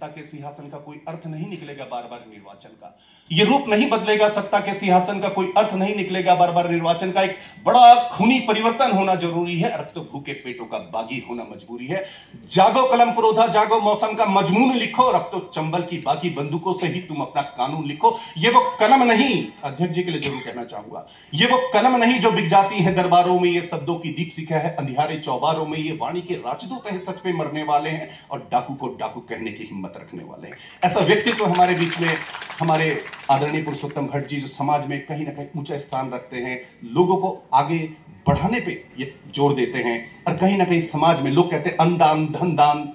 सत्ता के सिंहासन का कोई अर्थ नहीं निकलेगा बार बार निर्वाचन का। ये रूप नहीं बदलेगा सत्ता के सिंहासन का कोई अर्थ नहीं निकलेगा बार बार निर्वाचन का। एक बड़ा खूनी परिवर्तन होना जरूरी है, रक्त भूखे पेटों का बागी होना मजबूरी है। जागो कलम पुरोधा, जागो मौसम का मजमून लिखो, रखतो चंबल की बाकी बंदूकों से ही तुम अपना कानून लिखो। ये वो कलम नहीं, अध्यक्ष जी के लिए जरूर कहना चाहूंगा, ये वो कलम नहीं जो बिक जाती है दरबारों में, ये शब्दों की दीपशिखा है अंधियारे चौबारों में, ये वाणी के राजदूत है सच पे मरने वाले हैं और डाकू को डाकू कहने की हिम्मत रखने वाले हैं। ऐसा व्यक्तित्व हमारे बीच में हमारे आदरणीय पुरुषोत्तम भट्ट जी, जो समाज में कहीं ना कहीं ऊंचा स्थान रखते हैं, लोगों को आगे बढ़ाने पे ये जोर देते हैं और कहीं ना कहीं समाज में लोग कहते हैं अन्न दान, धन दान,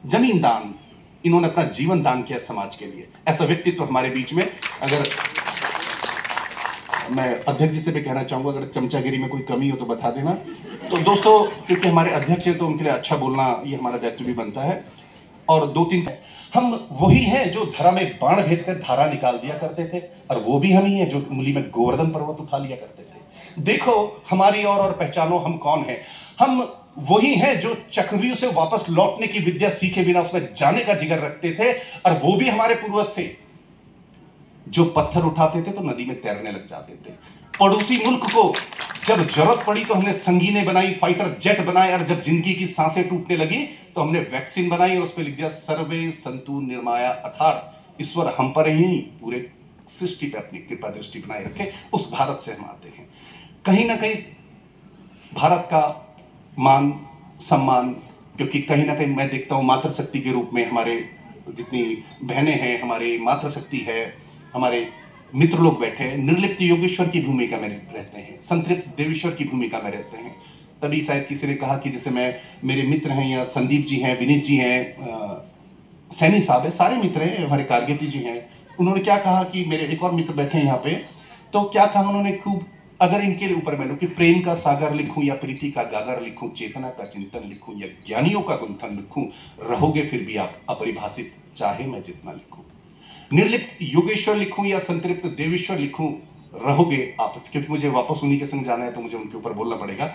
जमीन दान, इन्होंने अपना जीवन दान किया समाज के लिए। ऐसा व्यक्तित्व हमारे बीच में, अगर मैं अध्यक्ष जी से भी कहना चाहूंगा अगर चमचागिरी में कोई कमी हो तो बता देना। तो दोस्तों, क्योंकि हमारे अध्यक्ष हैं तो उनके लिए अच्छा बोलना ये हमारा दायित्व भी बनता है। और दो तीन हम वही हैं जो धरा में बाण भेद कर धारा निकाल दिया करते थे, और वो भी हम ही हैं जो उंगली में गोवर्धन पर्वत उठा लिया करते थे। देखो हमारी और पहचानो हम कौन हैं। हम वही हैं जो चक्रव्यूह से वापस लौटने की विद्या सीखे बिना उसमें जाने का जिगर रखते थे, और वो भी हमारे पूर्वज थे जो पत्थर उठाते थे तो नदी में तैरने लग जाते थे। पड़ोसी मुल्क को जब जरूरत पड़ी तो हमने संगीने बनाई, फाइटर जेट बनाए, और जब जिंदगी की सांसें टूटने लगी तो हमने वैक्सीन बनाई और उस पर लिख दिया सर्वे संतु निर्माया, अर्थात ईश्वर हम पर ही पूरे सृष्टि पे अपनी कृपा दृष्टि बनाए रखे। उस भारत से हम आते हैं। कहीं ना कहीं भारत का मान सम्मान, क्योंकि कहीं ना कहीं मैं देखता हूं मातृशक्ति के रूप में हमारे जितनी बहनें हैं, हमारी मातृशक्ति है, हमारे मित्र लोग बैठे हैं, निर्लिप्त योगेश्वर की भूमिका में रहते हैं, संतृप्त देवेश्वर की भूमिका में रहते हैं। तभी शायद किसी ने कहा कि जैसे मेरे मित्र हैं, या संदीप जी हैं, विनीत जी हैं, सैनी साहब है, सारे मित्र हैं, हमारे कारगिती जी हैं। उन्होंने क्या कहा कि मेरे एक और मित्र बैठे हैं यहाँ पे, तो क्या कहा उन्होंने खूब, अगर इनके ऊपर मैं कि प्रेम का सागर लिखूं या प्रीति का गागर लिखूं, चेतना का चिंतन लिखूं या ज्ञानियों का गुंथन लिखूं, रहोगे फिर भी आप अपरिभाषित चाहे मैं जितना लिखूं। निर्लिप्त योगेश्वर लिखूं या संतृप्त देवेश्वर लिखूं, रहोगे आप, क्योंकि मुझे वापस उन्हीं के संग जाना है तो मुझे उनके ऊपर बोलना पड़ेगा।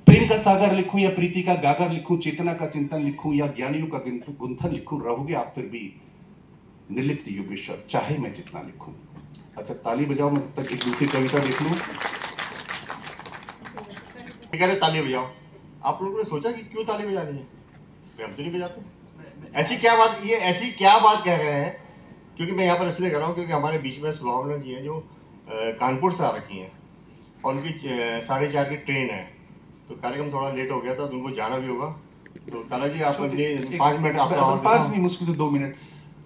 प्रेम का सागर लिखूं या प्रीति का गागर लिखूं, चेतना का चिंतन लिखूं या ज्ञानियों का गुंथन लिखूं, रहोगे आप फिर भी निर्लिप्त योगेश्वर चाहे मैं जितना लिखूं। अच्छा, ताली बजाओ, मैं तब तक एक दूसरी कविता देख लूं। ताली बजाओ। आप लोगों ने सोचा कि क्यों ताली बजानी है? हम तो नहीं बजाते। ऐसी क्या बात कह रहे हैं? क्योंकि मैं यहाँ पर इसलिए कर रहा हूँ क्योंकि हमारे बीच में सुभावना जी हैं जो कानपुर से आ रखी हैं और उनकी 4:30 की ट्रेन है, तो कार्यक्रम थोड़ा लेट हो गया था तो उनको जाना भी होगा। तो काला जी आप 5 मिनट, आपका 5 नहीं, मुश्किल से 2 मिनट।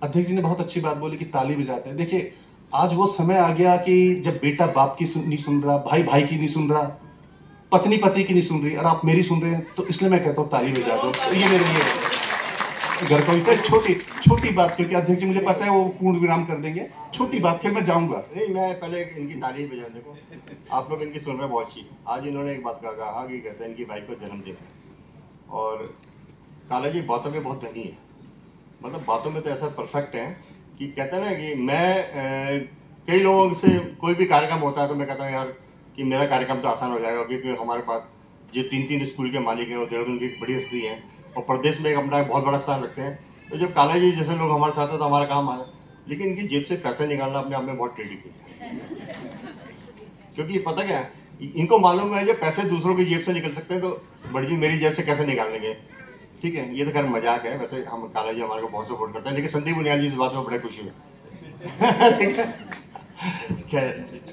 अध्यक्ष जी ने बहुत अच्छी बात बोली कि ताली बजाते हैं। देखिए, आज वो समय आ गया कि जब बेटा बाप की नहीं सुन रहा, भाई भाई की नहीं सुन रहा, पत्नी पति की नहीं सुन रही, और आप मेरी सुन रहे हैं, तो इसलिए मैं कहता हूँ ताली बजा दो। तो ये मेरे लिए घर को इससे छोटी बात, क्योंकि अध्यक्ष जी मुझे पता है वो पूर्ण विराम कर देंगे, छोटी बात, फिर मैं जाऊंगा। नहीं, मैं पहले इनकी ताली बजाने को, आप लोग इनकी सुन रहे हैं बहुत अच्छी। आज इन्होंने एक बात कहा कि कहते हैं इनकी वाइफ का जन्मदिन है, और काला जी बातों के बहुत धनी है, मतलब बातों में तो ऐसा परफेक्ट है कि कहते हैं ना कि मैं कई लोगों से कोई भी कार्यक्रम होता है तो मैं कहता हूँ यार कि मेरा कार्यक्रम तो आसान हो जाएगा, क्योंकि हमारे पास जो 3 स्कूल के मालिक हैं वो देहरादून की एक बड़ी हस्ती है और प्रदेश में एक अपना बहुत बड़ा स्थान रखते हैं। तो जब काला जी जैसे लोग हमारे साथ हैं तो हमारा काम आया, लेकिन इनकी जेब से पैसा निकालना अपने आप में बहुत टेढ़ी है, क्योंकि पता क्या है, इनको मालूम है जब पैसे दूसरों की जेब से निकल सकते हैं तो बड़ी जी मेरी जेब से कैसे निकालेंगे। ठीक है, ये तो खैर मजाक है, वैसे हम काला जी हमारे को बहुत सपोर्ट करते हैं, लेकिन संदीप बुनियाल जी इस बात में बड़े खुशी हुए।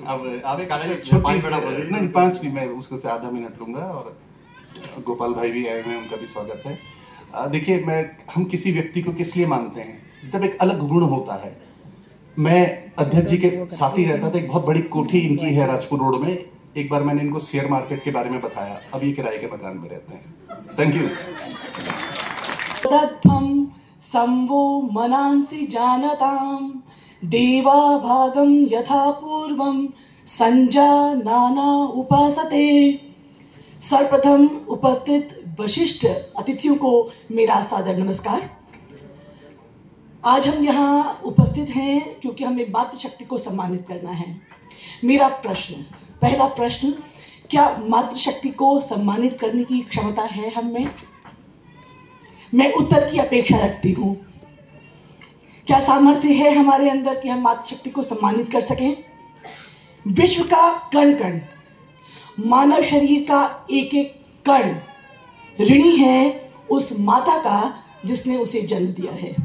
अब आप काला जी 5 मिनट बोल दीजिए। नहीं, 5 नहीं, मैं उसको से आधा मिनट लूंगा, और गोपाल भाई भी आए हुए हैं, उनका भी स्वागत है। देखिए, हम किसी व्यक्ति को किस लिए मानते हैं, जब एक अलग गुण होता है। मैं अध्यक्ष जी के साथ ही रहता था, एक बहुत बड़ी कोठी इनकी है राजपुर रोड में। एक बार मैंने इनको शेयर मार्केट के बारे में बताया, अब ये किराए के मकान में रहते हैं। Thank you. संवो मनांसि जानताम देवा भागम यथा पूर्वम संजानाना उपासते। सर्वप्रथम उपस्थित वशिष्ठ अतिथियों को मेरा सादर नमस्कार। आज हम यहाँ उपस्थित हैं क्योंकि हमें मातृशक्ति को सम्मानित करना है। मेरा पहला प्रश्न, क्या मातृशक्ति को सम्मानित करने की क्षमता है हम में? मैं उत्तर की अपेक्षा रखती हूँ। क्या सामर्थ्य है हमारे अंदर कि हम मातृशक्ति को सम्मानित कर सकें। विश्व का कण कण, मानव शरीर का एक एक कण ऋणी है उस माता का जिसने उसे जन्म दिया है।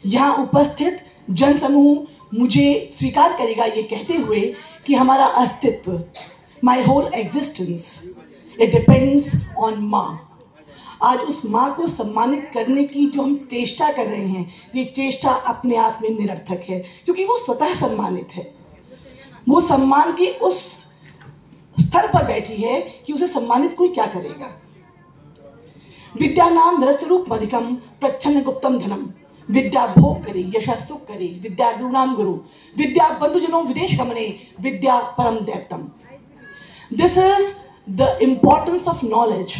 यहाँ उपस्थित जन समूह मुझे स्वीकार करेगा ये कहते हुए कि हमारा अस्तित्व, my whole existence, it depends on माँ। आज उस माँ को सम्मानित करने की जो हम चेष्टा कर रहे हैं, ये चेष्टा अपने आप में निरर्थक है, क्योंकि वो स्वतः सम्मानित है। वो सम्मान के उस स्तर पर बैठी है कि उसे सम्मानित कोई क्या करेगा। विद्या नाम धरस्वरूप मधिकम प्रच्छन्न गुप्तम धनम, विद्या भोग करे यशा सुख करे, विद्या गुरुनाम गुरु, विद्या बंधुजनों विदेश गमने, विद्या परम दैवतम। This is the importance of knowledge,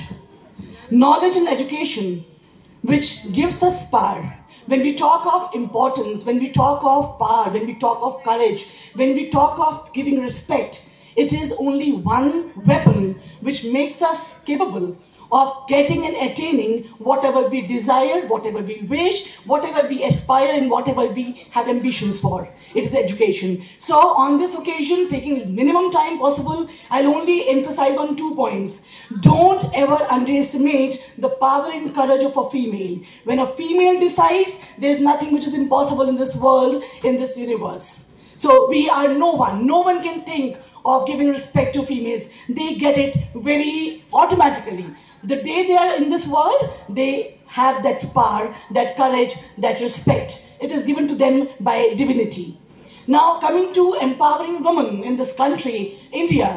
knowledge and education, which gives us power. When we talk of importance, when we talk of power, when we talk of courage, when we talk of giving respect, it is only one weapon which makes us capable of getting and attaining whatever we desire, whatever we wish, whatever we aspire, and whatever we have ambitions for. It is education. So on this occasion, taking minimum time possible, I'll only emphasize on 2 points. Don't ever underestimate the power and courage of a female. When a female decides, there's nothing which is impossible in this world, in this universe. So we are no one. No one can think of giving respect to females. They get it very automatically. The day they are in this world, they have that power, that courage, that respect. It is given to them by divinity. Now, coming to empowering women in this country, India,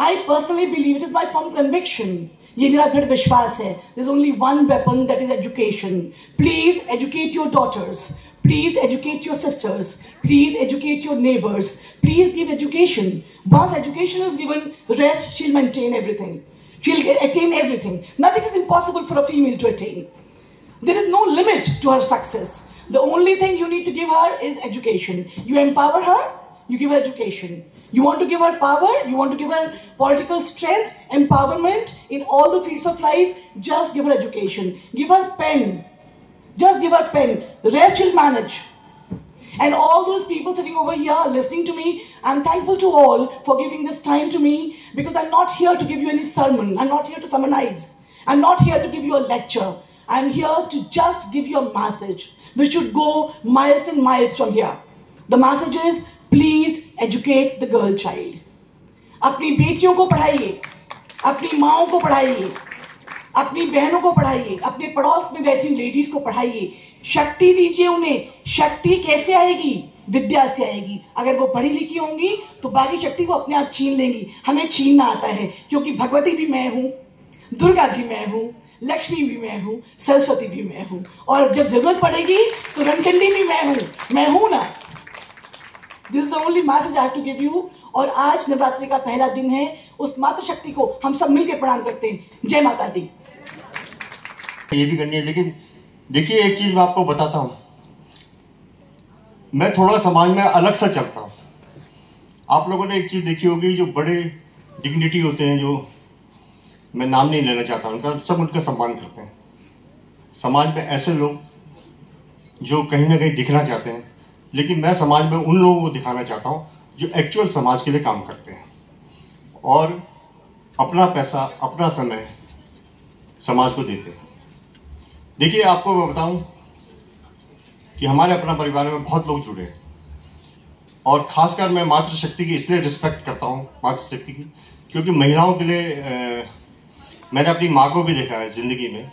I personally believe, it is my firm conviction, ये मेरा दृढ़ विश्वास है, there's only one weapon, that is education. Please educate your daughters. Please educate your sisters. Please educate your neighbors. Please give education. Once education is given, rest she'll maintain everything. She'll attain everything. Nothing is impossible for a female to attain. There is no limit to her success. The only thing you need to give her is education. You empower her, you give her education. You want to give her power, you want to give her political strength, empowerment in all the fields of life, just give her education. Give her pen. Just give her pen. Rest she'll manage. And all those people sitting over here listening to me, I'm thankful to all for giving this time to me, because I'm not here to give you any sermon. I'm not here to sermonize. I'm not here to give you a lecture. I'm here to just give you a message which should go miles and miles from here. The message is, please educate the girl child. अपनी बेटियों को पढ़ाइए, अपनी माँओं को पढ़ाइए, अपनी बहनों को पढ़ाइए, अपने पड़ोस में बैठी हुई लेडीज को पढ़ाइए, शक्ति दीजिए उन्हें। शक्ति कैसे आएगी? विद्या से आएगी। अगर वो पढ़ी लिखी होंगी तो बाकी शक्ति वो अपने आप छीन लेंगी। हमें छीनना आता है, क्योंकि भगवती भी मैं हूँ, दुर्गा भी मैं हूँ, लक्ष्मी भी मैं हूँ, सरस्वती भी मैं हूँ, और जब जरूरत पड़ेगी तो रणचंडी भी मैं हूँ ना। This is the only message I have to give you. और आज नवरात्रि का पहला दिन है, उस मातृशक्ति को हम सब मिलकर प्रणाम करते हैं। जय माता दी। ये भी करनी है, लेकिन देखिए एक चीज मैं आपको बताता हूं, मैं थोड़ा समाज में अलग सा चलता हूं। आप लोगों ने एक चीज देखी होगी, जो बड़े डिग्निटी होते हैं, जो मैं नाम नहीं लेना चाहता उनका, सब उनका सम्मान करते हैं। समाज में ऐसे लोग जो कहीं ना कहीं दिखना चाहते हैं, लेकिन मैं समाज में उन लोगों को दिखाना चाहता हूं जो एक्चुअल समाज के लिए काम करते हैं और अपना पैसा, अपना समय समाज को देते हैं। देखिए आपको मैं बताऊं कि हमारे अपना परिवार में बहुत लोग जुड़े हैं, और खासकर मैं मातृशक्ति की इसलिए रिस्पेक्ट करता हूं, मातृशक्ति की, क्योंकि महिलाओं के लिए मैंने अपनी माँ को भी देखा है जिंदगी में।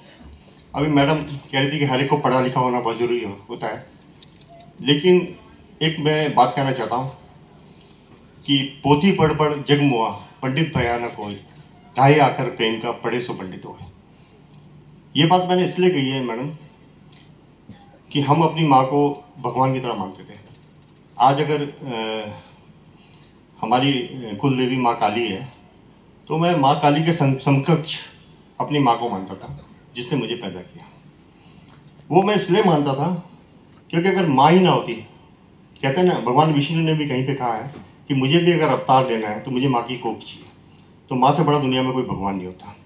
अभी मैडम कह रही थी कि हर एक को पढ़ा लिखा होना बहुत जरूरी होता है, लेकिन एक मैं बात कहना चाहता हूँ कि पोथी पढ़ पढ़ जगमुआ, पंडित भया न कोई, ढाई आकर प्रेम का पढ़े सो पंडित हो। ये बात मैंने इसलिए कही है मैडम कि हम अपनी माँ को भगवान की तरह मानते थे। आज अगर हमारी कुल देवी माँ काली है, तो मैं माँ काली के समकक्ष अपनी माँ को मानता था, जिसने मुझे पैदा किया। वो मैं इसलिए मानता था क्योंकि अगर माँ ही ना होती, कहते हैं ना, भगवान विष्णु ने भी कहीं पे कहा है कि मुझे भी अगर अवतार लेना है तो मुझे माँ की कोख चाहिए। तो माँ से बड़ा दुनिया में कोई भगवान नहीं होता।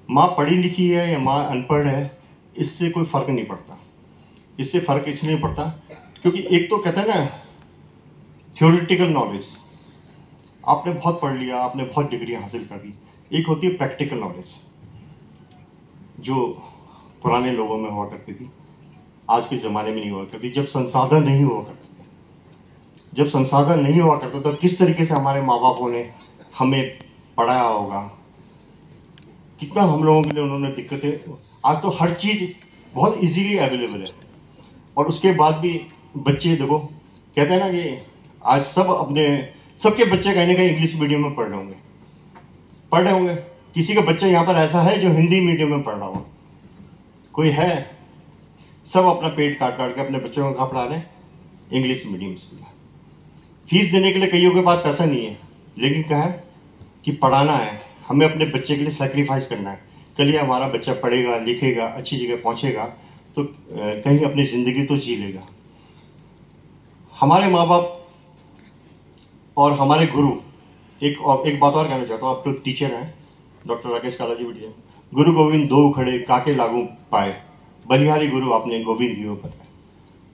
माँ पढ़ी लिखी है या माँ अनपढ़ है, इससे कोई फ़र्क नहीं पड़ता। इससे फ़र्क इसलिए नहीं पड़ता क्योंकि एक तो कहते हैं ना थ्योरेटिकल नॉलेज, आपने बहुत पढ़ लिया, आपने बहुत डिग्री हासिल कर दी। एक होती है प्रैक्टिकल नॉलेज जो पुराने लोगों में हुआ करती थी, आज के ज़माने में नहीं हुआ करती। जब संसाधन नहीं हुआ करते थे, जब संसाधन नहीं हुआ करते तो किस तरीके से हमारे माँ बापों ने हमें पढ़ाया होगा, कितना हम लोगों के लिए उन्होंने दिक्कतें। आज तो हर चीज़ बहुत इजीली अवेलेबल है, और उसके बाद भी बच्चे देखो, कहते हैं ना कि आज सबके बच्चे कहीं ना कहीं इंग्लिश मीडियम में पढ़ रहे होंगे। किसी का बच्चा यहाँ पर ऐसा है जो हिंदी मीडियम में पढ़ रहा हो? कोई है? सब अपना पेट काट के अपने बच्चों को कहाँ पढ़ा रहे हैं? English medium school. फीस देने के लिए कईयों के पास पैसा नहीं है, लेकिन क्या है कि पढ़ाना है, हमें अपने बच्चे के लिए सैक्रिफाइस करना है। कल ये हमारा बच्चा पढ़ेगा, लिखेगा, अच्छी जगह पहुंचेगा तो कहीं अपनी ज़िंदगी तो जी लेगा। हमारे माँ बाप और हमारे गुरु, एक बात और कहना चाहता हूँ, आप लोग टीचर हैं, डॉक्टर राकेश काला जी बढ़िया, गुरु गोविंद दो खड़े काके लागू पाए, बलिहारी गुरु आपने गोविंद दियो बताए।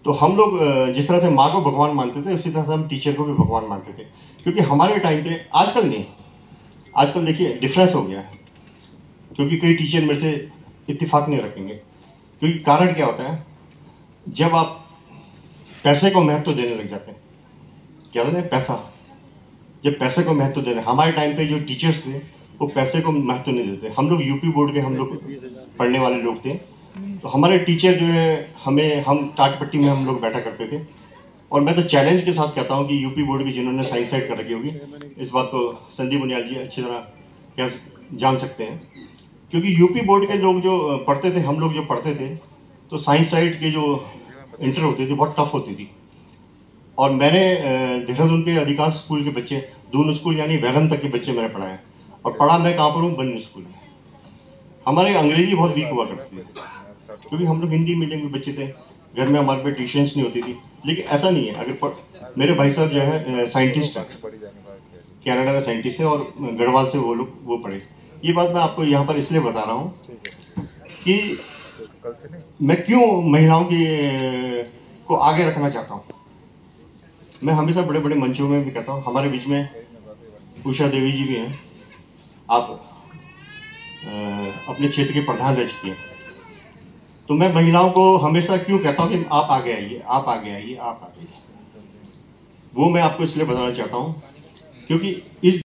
तो हम लोग जिस तरह से माँ को भगवान मानते थे, उसी तरह से हम टीचर को भी भगवान मानते थे। क्योंकि हमारे टाइम पे, आजकल नहीं, आजकल देखिए डिफरेंस हो गया है, क्योंकि कई टीचर मेरे से इत्तेफाक नहीं रखेंगे। क्योंकि कारण क्या होता है, जब आप पैसे को महत्व देने लग जाते हैं, क्या कहते हैं पैसा, जब पैसे को महत्व दे रहे, हमारे टाइम पे जो टीचर्स थे वो पैसे को महत्व नहीं देते। हम लोग यूपी बोर्ड के हम लोग पढ़ने वाले लोग थे, तो हमारे टीचर जो है हम टाट पट्टी में हम लोग बैठा करते थे। और मैं तो चैलेंज के साथ कहता हूँ कि यूपी बोर्ड की जिन्होंने साइंस साइड कर रखी होगी, इस बात को संदीप बुनियाल जी अच्छी तरह क्या जान सकते हैं। क्योंकि यूपी बोर्ड के लोग जो पढ़ते थे, हम लोग जो पढ़ते थे, तो साइंस साइड के जो इंटर होती थी बहुत टफ होती थी। और मैंने देहरादून के अधिकांश स्कूल के बच्चे, दून स्कूल यानी वैलम तक के बच्चे मैंने पढ़ाए, और पढ़ा मैं कहाँ पर हूँ? बन स्कूल में। हमारे अंग्रेजी बहुत वीक हुआ करती थी, क्योंकि हम लोग हिंदी मीडियम के बच्चे थे, घर में हमारे पे ट्यूशन्स नहीं होती थी। लेकिन ऐसा नहीं है, अगर मेरे भाई साहब जो है साइंटिस्ट हैं, कनाडा में साइंटिस्ट है, और गढ़वाल से वो पढ़े। ये बात मैं आपको यहाँ पर इसलिए बता रहा हूँ कि मैं क्यों महिलाओं को आगे रखना चाहता हूँ। मैं हमेशा बड़े बड़े मंचों में भी कहता हूँ, हमारे बीच में उषा देवी जी भी हैं, आप अपने क्षेत्र के प्रधान रह चुकी हैं। तो मैं महिलाओं को हमेशा क्यों कहता हूँ कि आप आगे आइए, आप आगे आइए, आप आगे आइए। वो मैं आपको इसलिए बताना चाहता हूँ क्योंकि इस